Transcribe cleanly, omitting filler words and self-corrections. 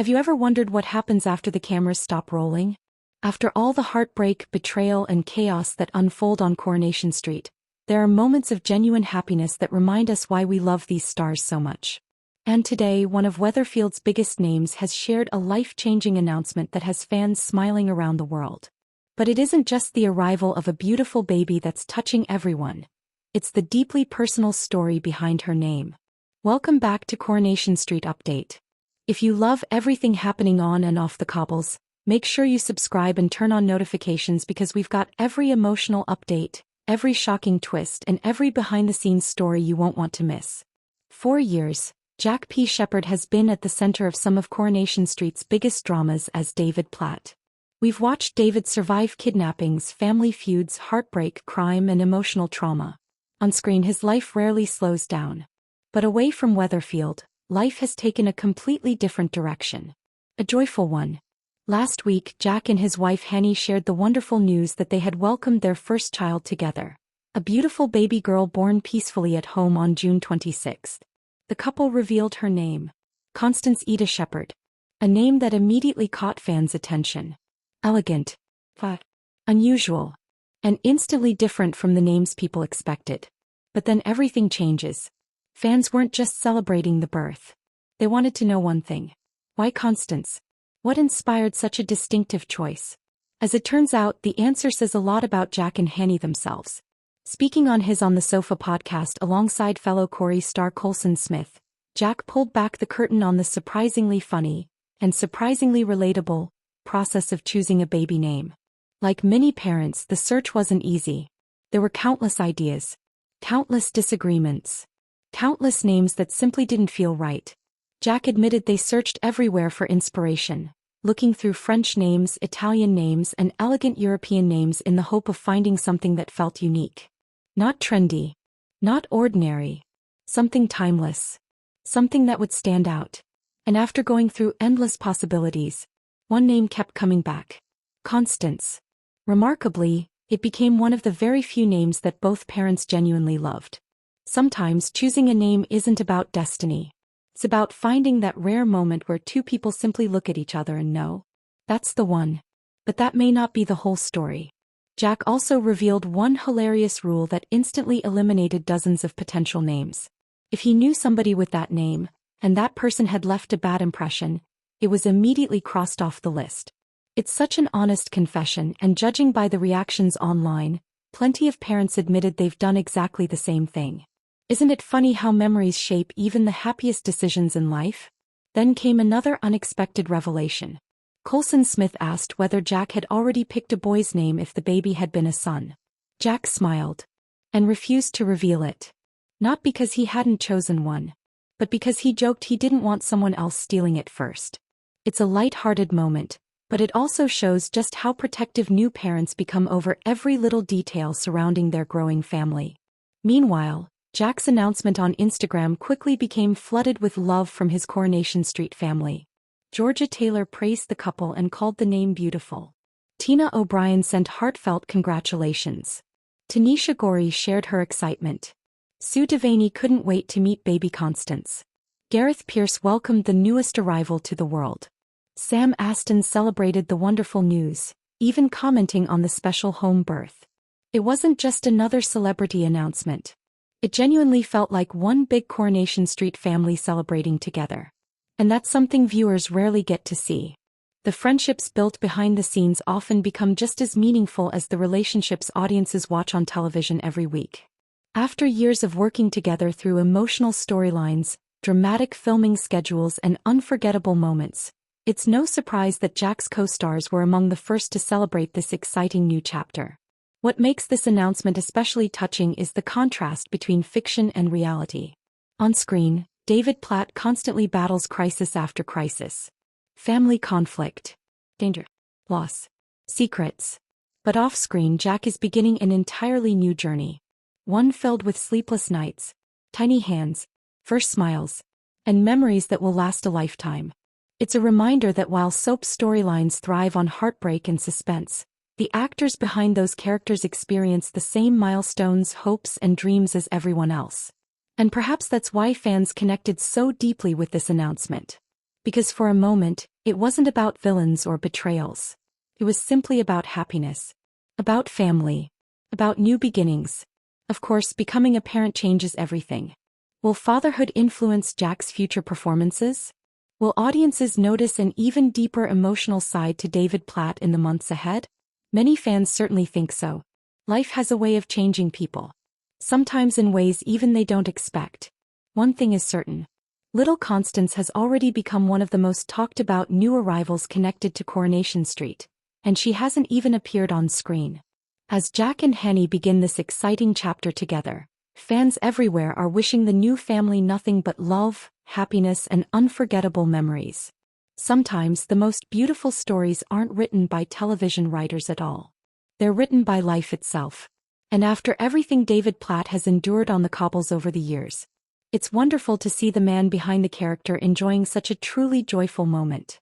Have you ever wondered what happens after the cameras stop rolling? After all the heartbreak, betrayal, and chaos that unfold on Coronation Street, there are moments of genuine happiness that remind us why we love these stars so much. And today, one of Weatherfield's biggest names has shared a life-changing announcement that has fans smiling around the world. But it isn't just the arrival of a beautiful baby that's touching everyone. It's the deeply personal story behind her name. Welcome back to Coronation Street Update. If you love everything happening on and off the cobbles, make sure you subscribe and turn on notifications because we've got every emotional update, every shocking twist, and every behind-the-scenes story you won't want to miss. For years, Jack P. Shepherd has been at the center of some of Coronation Street's biggest dramas as David Platt. We've watched David survive kidnappings, family feuds, heartbreak, crime, and emotional trauma. On screen, his life rarely slows down. But away from Weatherfield, life has taken a completely different direction. A joyful one. Last week, Jack and his wife Hanny shared the wonderful news that they had welcomed their first child together. A beautiful baby girl born peacefully at home on June 26th. The couple revealed her name. Constance Eda Shepherd. A name that immediately caught fans' attention. Elegant, but unusual, and instantly different from the names people expected. But then everything changes. Fans weren't just celebrating the birth. They wanted to know one thing. Why Constance? What inspired such a distinctive choice? As it turns out, the answer says a lot about Jack and Hanny themselves. Speaking on his On the Sofa podcast alongside fellow Corrie star Coulson Smith, Jack pulled back the curtain on the surprisingly funny, and surprisingly relatable, process of choosing a baby name. Like many parents, the search wasn't easy. There were countless ideas, countless disagreements, countless names that simply didn't feel right. Jack admitted they searched everywhere for inspiration, looking through French names, Italian names, and elegant European names in the hope of finding something that felt unique. Not trendy, not ordinary, something timeless, something that would stand out. And after going through endless possibilities, one name kept coming back. Constance. Remarkably, it became one of the very few names that both parents genuinely loved. Sometimes choosing a name isn't about destiny. It's about finding that rare moment where two people simply look at each other and know, that's the one. But that may not be the whole story. Jack also revealed one hilarious rule that instantly eliminated dozens of potential names. If he knew somebody with that name, and that person had left a bad impression, it was immediately crossed off the list. It's such an honest confession, and judging by the reactions online, plenty of parents admitted they've done exactly the same thing. Isn't it funny how memories shape even the happiest decisions in life? Then came another unexpected revelation. Coulson Smith asked whether Jack had already picked a boy's name if the baby had been a son. Jack smiled and refused to reveal it. Not because he hadn't chosen one, but because he joked he didn't want someone else stealing it first. It's a light-hearted moment, but it also shows just how protective new parents become over every little detail surrounding their growing family. Meanwhile, Jack's announcement on Instagram quickly became flooded with love from his Coronation Street family. Georgia Taylor praised the couple and called the name beautiful. Tina O'Brien sent heartfelt congratulations. Tanisha Corrie shared her excitement. Sue Devaney couldn't wait to meet baby Constance. Gareth Pierce welcomed the newest arrival to the world. Sam Aston celebrated the wonderful news, even commenting on the special home birth. It wasn't just another celebrity announcement. It genuinely felt like one big Coronation Street family celebrating together. And that's something viewers rarely get to see. The friendships built behind the scenes often become just as meaningful as the relationships audiences watch on television every week. After years of working together through emotional storylines, dramatic filming schedules, and unforgettable moments, it's no surprise that Jack's co-stars were among the first to celebrate this exciting new chapter. What makes this announcement especially touching is the contrast between fiction and reality. On screen, David Platt constantly battles crisis after crisis. Family conflict, danger, loss, secrets. But off-screen, Jack is beginning an entirely new journey. One filled with sleepless nights, tiny hands, first smiles, and memories that will last a lifetime. It's a reminder that while soap storylines thrive on heartbreak and suspense, the actors behind those characters experience the same milestones, hopes, and dreams as everyone else. And perhaps that's why fans connected so deeply with this announcement. Because for a moment, it wasn't about villains or betrayals. It was simply about happiness. About family. About new beginnings. Of course, becoming a parent changes everything. Will fatherhood influence Jack's future performances? Will audiences notice an even deeper emotional side to David Platt in the months ahead? Many fans certainly think so. Life has a way of changing people. Sometimes in ways even they don't expect. One thing is certain. Little Constance has already become one of the most talked about new arrivals connected to Coronation Street, and she hasn't even appeared on screen. As Jack and Henny begin this exciting chapter together, fans everywhere are wishing the new family nothing but love, happiness, and unforgettable memories. Sometimes the most beautiful stories aren't written by television writers at all. They're written by life itself. And after everything David Platt has endured on the cobbles over the years, it's wonderful to see the man behind the character enjoying such a truly joyful moment.